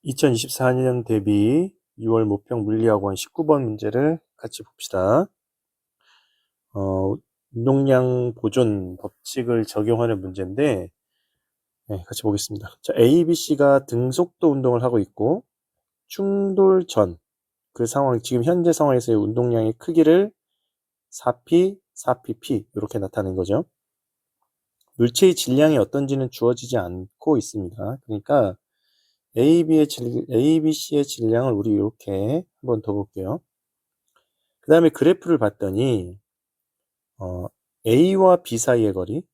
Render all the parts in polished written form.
2024년 대비 6월 모평 물리학원 19번 문제를 같이 봅시다. 운동량 보존 법칙을 적용하는 문제인데, 네, 같이 보겠습니다. 자, A, B, C가 등속도 운동을 하고 있고, 충돌 전, 그 상황, 지금 현재 상황에서의 운동량의 크기를 4P, 4PP, 이렇게 나타낸 거죠. 물체의 질량이 어떤지는 주어지지 않고 있습니다. 그러니까, A, B, C의 질량을 우리 이렇게 한번 더 볼게요. 그 다음에 그래프를 봤더니 A와 B 사이의 거리,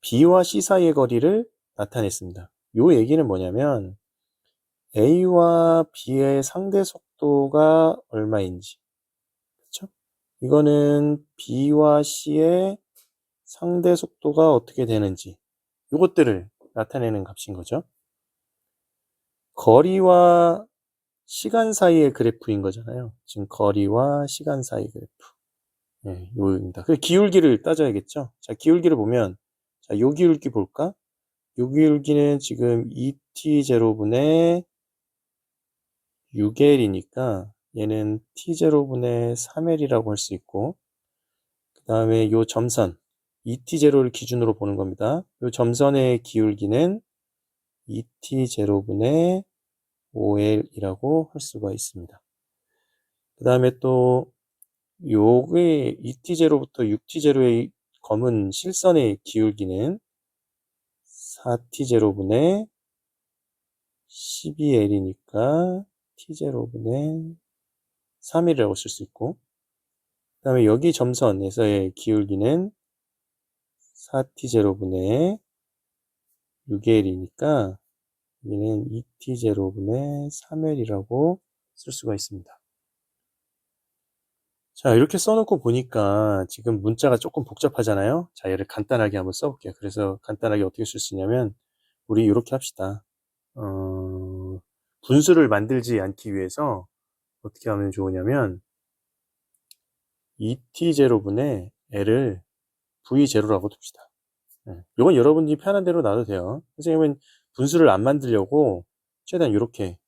B와 C 사이의 거리를 나타냈습니다. 이 얘기는 뭐냐면 A와 B의 상대 속도가 얼마인지, 그렇죠? 이거는 B와 C의 상대 속도가 어떻게 되는지, 이것들을 나타내는 값인 거죠. 거리와 시간 사이의 그래프인 거잖아요. 지금 거리와 시간 사이 그래프. 네, 요입니다. 그래서 기울기를 따져야겠죠. 자, 기울기를 보면, 자, 요 기울기 볼까? 요 기울기는 지금 2t0분의 6L이니까 얘는 t0분의 3L이라고 할 수 있고, 그 다음에 요 점선, 2t0를 기준으로 보는 겁니다. 요 점선의 기울기는 2t0분의 5L이라고 할 수가 있습니다. 그 다음에 또 요게 2t0부터 6t0의 검은 실선의 기울기는 4t0분의 12L이니까 t0분의 3이라고 쓸 수 있고, 그 다음에 여기 점선에서의 기울기는 4t0분의 6L이니까 여기는 2t0분의 3L이라고 쓸 수가 있습니다. 자, 이렇게 써놓고 보니까 지금 문자가 조금 복잡하잖아요. 자, 얘를 간단하게 한번 써볼게요. 그래서 간단하게 어떻게 쓸 수 있냐면 우리 이렇게 합시다. 분수를 만들지 않기 위해서 어떻게 하면 좋으냐면 2t0분의 L을 v0라고 둡시다. 이건 여러분이 편한 대로 놔도 돼요. 선생님은 분수를 안 만들려고 최대한 이렇게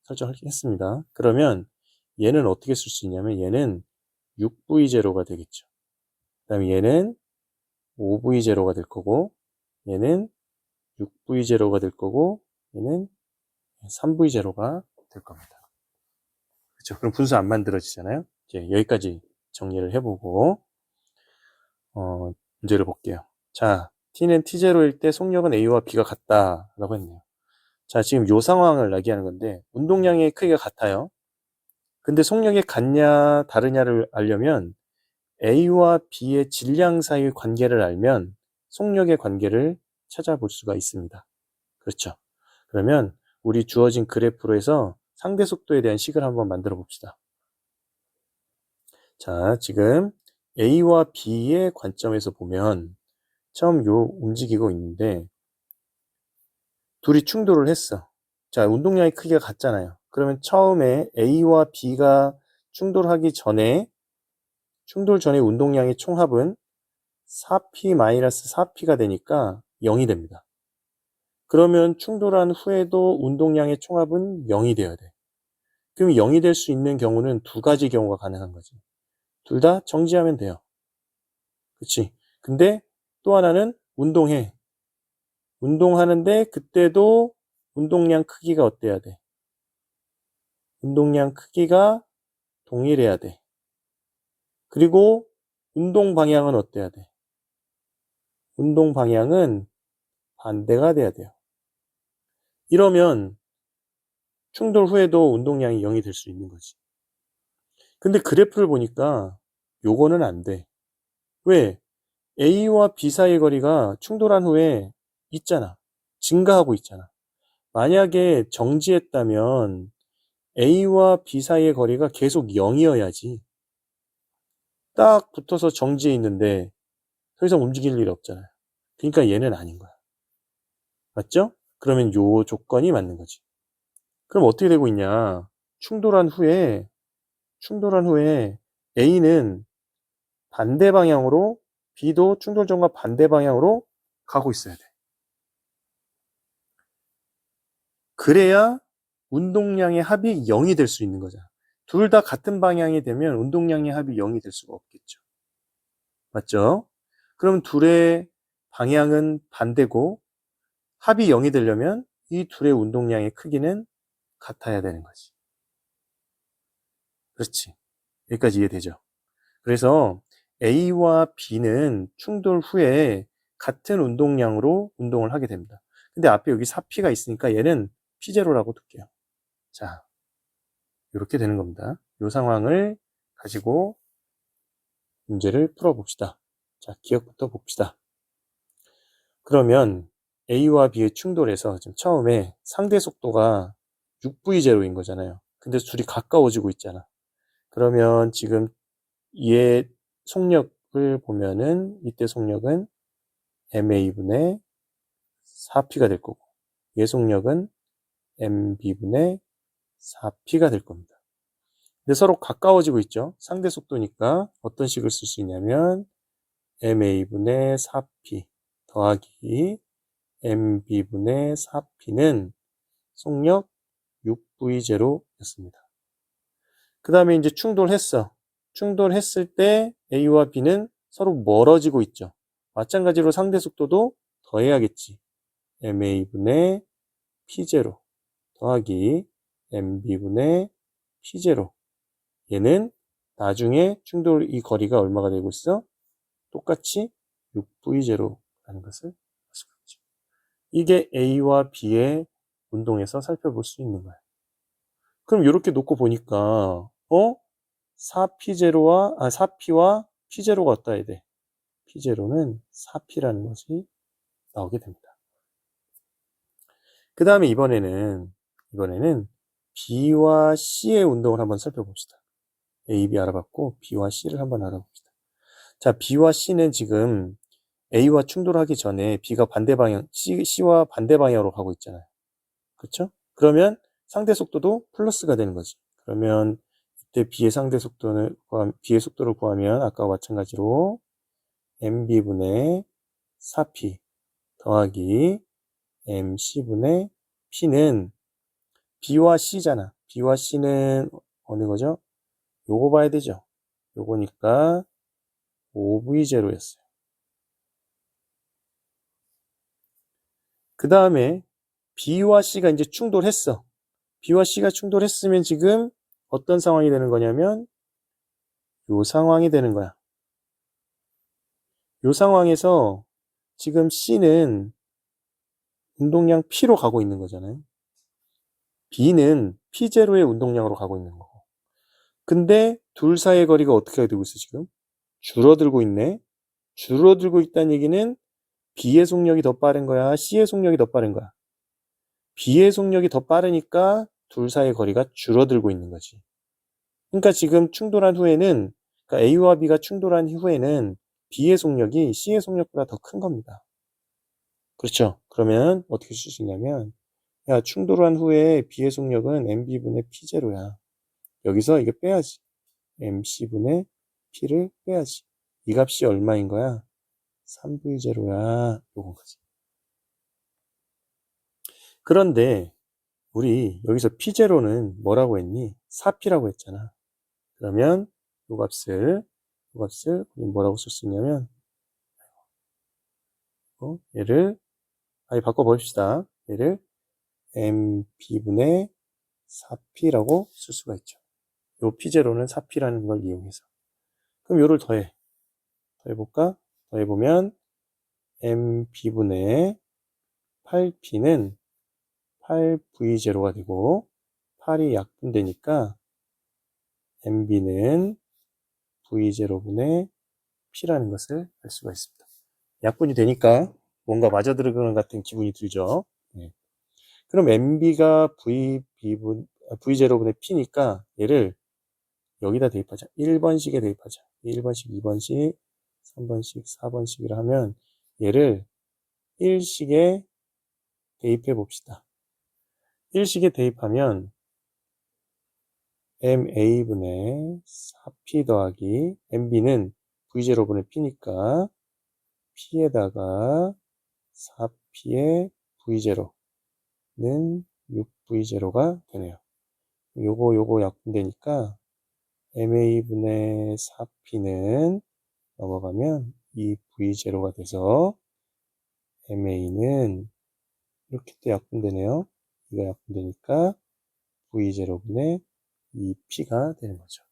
설정했습니다. 그러면 얘는 어떻게 쓸 수 있냐면 얘는 6v0가 되겠죠. 그 다음에 얘는 5v0가 될 거고, 얘는 6v0가 될 거고, 얘는 3v0가 될 겁니다. 그렇죠? 그럼 분수 안 만들어지잖아요. 이제 여기까지 정리를 해보고 문제를 볼게요. 자, t는 t0일 때 속력은 a와 b가 같다라고 했네요. 자, 지금 이 상황을 얘기하는 건데 운동량의 크기가 같아요. 근데 속력이 같냐 다르냐를 알려면 a와 b의 질량 사이의 관계를 알면 속력의 관계를 찾아볼 수가 있습니다. 그렇죠? 그러면 우리 주어진 그래프로 해서 상대 속도에 대한 식을 한번 만들어 봅시다. 자, 지금 A와 B의 관점에서 보면 처음 요 움직이고 있는데 둘이 충돌을 했어. 자, 운동량의 크기가 같잖아요. 그러면 처음에 A와 B가 충돌 전에 운동량의 총합은 4P-4P가 되니까 0이 됩니다. 그러면 충돌한 후에도 운동량의 총합은 0이 되어야 돼. 그럼 0이 될 수 있는 경우는 두 가지 경우가 가능한 거지. 둘 다 정지하면 돼요. 그치? 근데 또 하나는 운동해. 운동하는데 그때도 운동량 크기가 어때야 돼? 운동량 크기가 동일해야 돼. 그리고 운동 방향은 어때야 돼? 운동 방향은 반대가 돼야 돼요. 이러면 충돌 후에도 운동량이 0이 될 수 있는 거지. 근데 그래프를 보니까 요거는 안 돼. 왜? A와 B 사이의 거리가 충돌한 후에 있잖아. 증가하고 있잖아. 만약에 정지했다면 A와 B 사이의 거리가 계속 0이어야지. 딱 붙어서 정지해 있는데 더 이상 움직일 일이 없잖아요. 그러니까 얘는 아닌 거야. 맞죠? 그러면 요 조건이 맞는 거지. 그럼 어떻게 되고 있냐? 충돌한 후에 A는 반대 방향으로, B도 충돌 전과 반대 방향으로 가고 있어야 돼. 그래야 운동량의 합이 0이 될 수 있는 거잖아. 둘 다 같은 방향이 되면 운동량의 합이 0이 될 수가 없겠죠. 맞죠? 그럼 둘의 방향은 반대고 합이 0이 되려면 이 둘의 운동량의 크기는 같아야 되는 거지. 그렇지. 여기까지 이해되죠? 그래서 A와 B는 충돌 후에 같은 운동량으로 운동을 하게 됩니다. 근데 앞에 여기 4P가 있으니까 얘는 P0라고 둘게요. 자, 이렇게 되는 겁니다. 이 상황을 가지고 문제를 풀어봅시다. 자, 기억부터 봅시다. 그러면 A와 B의 충돌에서 지금 처음에 상대 속도가 6V0인 거잖아요. 근데 둘이 가까워지고 있잖아. 그러면 지금 얘 속력을 보면은 이때 속력은 MA분의 4P가 될 거고 얘 속력은 MB분의 4P가 될 겁니다. 근데 서로 가까워지고 있죠. 상대 속도니까 어떤 식을 쓸 수 있냐면 MA분의 4P 더하기 MB분의 4P는 속력 6V0였습니다. 그 다음에 이제 충돌했어. 충돌했을 때 A와 B는 서로 멀어지고 있죠. 마찬가지로 상대 속도도 더해야겠지. MA분의 P0 더하기 MB분의 P0. 얘는 나중에 충돌 이 거리가 얼마가 되고 있어? 똑같이 6V0라는 것을 알 수가 있죠. 이게 A와 B의 운동에서 살펴볼 수 있는 거야. 그럼 이렇게 놓고 보니까 4P와 P0가 어떠해야 돼? P0는 4P라는 것이 나오게 됩니다. 그 다음에 이번에는 B와 C의 운동을 한번 살펴봅시다. A, B 알아봤고 B와 C를 한번 알아봅시다. 자, B와 C는 지금 A와 충돌하기 전에 B가 반대 방향, C와 반대 방향으로 가고 있잖아요. 그렇죠? 그러면 상대 속도도 플러스가 되는 거지. 그러면 이때 B의 속도를 구하면 아까와 마찬가지로 MB분의 4P 더하기 MC분의 P는 B와 C잖아. B와 C는 어느 거죠? 요거 봐야 되죠. 요거니까 5V0였어요. 그 다음에 B와 C가 이제 충돌했어. B와 C가 충돌했으면 지금 어떤 상황이 되는 거냐면 요 상황이 되는 거야. 요 상황에서 지금 C는 운동량 P로 가고 있는 거잖아요. B는 P0의 운동량으로 가고 있는 거고. 근데 둘 사이의 거리가 어떻게 되고 있어 지금? 줄어들고 있네. 줄어들고 있다는 얘기는 B의 속력이 더 빠른 거야? C의 속력이 더 빠른 거야? B의 속력이 더 빠르니까 둘 사이의 거리가 줄어들고 있는 거지. 그러니까 지금 충돌한 후에는, 그러니까 A와 B가 충돌한 후에는 B의 속력이 C의 속력보다 더 큰 겁니다. 그렇죠? 그러면 어떻게 쓸 수 있냐면, 야, 충돌한 후에 B의 속력은 MB분의 P0야. 여기서 이거 빼야지. MC분의 P를 빼야지. 이 값이 얼마인 거야? 3V0야. 요건 거지. 그런데 우리 여기서 P0는 뭐라고 했니? 4P라고 했잖아. 그러면 요 값을 우리 뭐라고 쓸 수 있냐면 얘를 아예 바꿔봅시다. 얘를 MB분의 4P라고 쓸 수가 있죠. 요 P0는 4P라는 걸 이용해서. 그럼 요를 더해볼까? 더해보면 MB분의 8P는 8V0가 되고 8이 약분되니까 MB는 V0분의 P라는 것을 알 수가 있습니다. 약분이 되니까 뭔가 맞아 들어가는 같은 기분이 들죠. 네. 그럼 MB가 V0분의 P니까 얘를 여기다 대입하자. 1번식에 대입하자. 1번식, 2번식, 3번식, 4번식이라 하면 얘를 1식에 대입해 봅시다. 1식에 대입하면 MA분의 4P 더하기 MB는 V0분의 P니까 P에다가 4P의 V0는 6V0가 되네요. 요거 약분되니까 MA분의 4P는 넘어가면 2V0가 돼서 MA는 이렇게 또 약분되네요. 이거 약분되니까 V0분의 2P가 되는 거죠.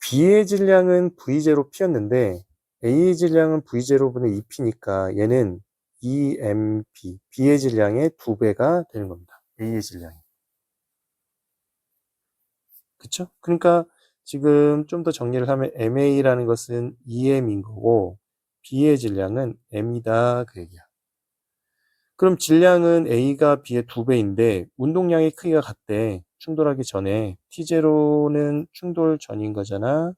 B의 질량은 V0P였는데 A의 질량은 V0분의 2P니까 얘는 2MB, B의 질량의 2배가 되는 겁니다. A의 질량이. 그쵸? 그러니까 지금 좀 더 정리를 하면 MA라는 것은 2M인 거고 B의 질량은 M이다 그 얘기야. 그럼 질량은 A가 B의 2배인데 운동량의 크기가 같대. 충돌하기 전에 T0는 충돌 전인 거잖아.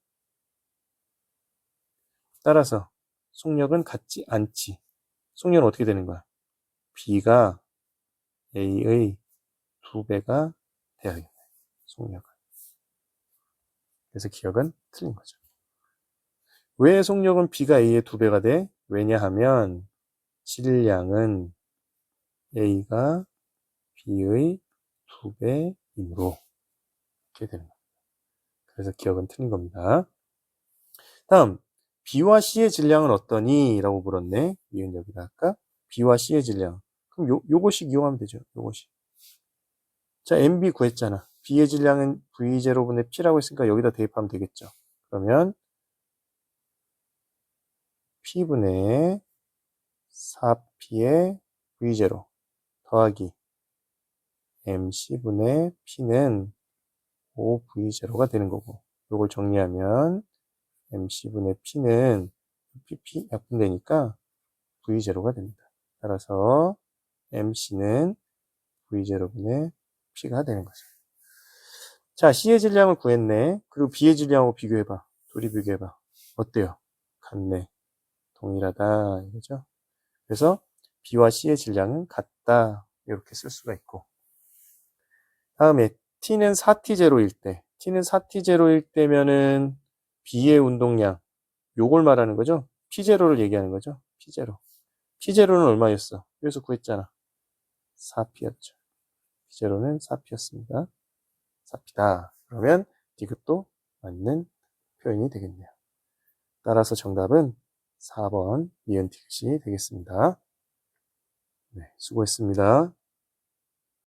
따라서 속력은 같지 않지. 속력은 어떻게 되는 거야? B가 A의 2배가 돼야겠네. 속력은. 그래서 기억은 틀린 거죠. 왜 속력은 B가 A의 2배가 돼? 왜냐하면 질량은 A가 B의 2배이므로 이렇게 되는 겁니다. 그래서 기억은 틀린 겁니다. 다음 B와 C의 질량은 어떠니? 라고 물었네. 이은 여기다 할까? B와 C의 질량. 그럼 요거씩 이용하면 되죠. 요거씩. 자, MB 구했잖아. B의 질량은 V0분의 P라고 했으니까 여기다 대입하면 되겠죠. 그러면 P분의 4P의 V0 더하기 MC분의 P는 5V0가 되는 거고 이걸 정리하면 MC분의 P는 PP 약분되니까 V0가 됩니다. 따라서 MC는 V0분의 P가 되는 거죠. 자, C의 질량을 구했네. 그리고 B의 질량하고 비교해봐. 둘이 비교해봐. 어때요? 같네. 동일하다. 이거죠? 그래서 B와 C의 질량은 같다. 이렇게 쓸 수가 있고. 다음에 T는 4T0일 때. T는 4T0일 때면은 B의 운동량. 요걸 말하는 거죠? P0를 얘기하는 거죠? P0. P0는 얼마였어? 여기서 구했잖아. 4P였죠. P0는 4P였습니다. 4P다. 그러면 이것도 맞는 표현이 되겠네요. 따라서 정답은 4번 니은티귿이 되겠습니다. 네, 수고했습니다.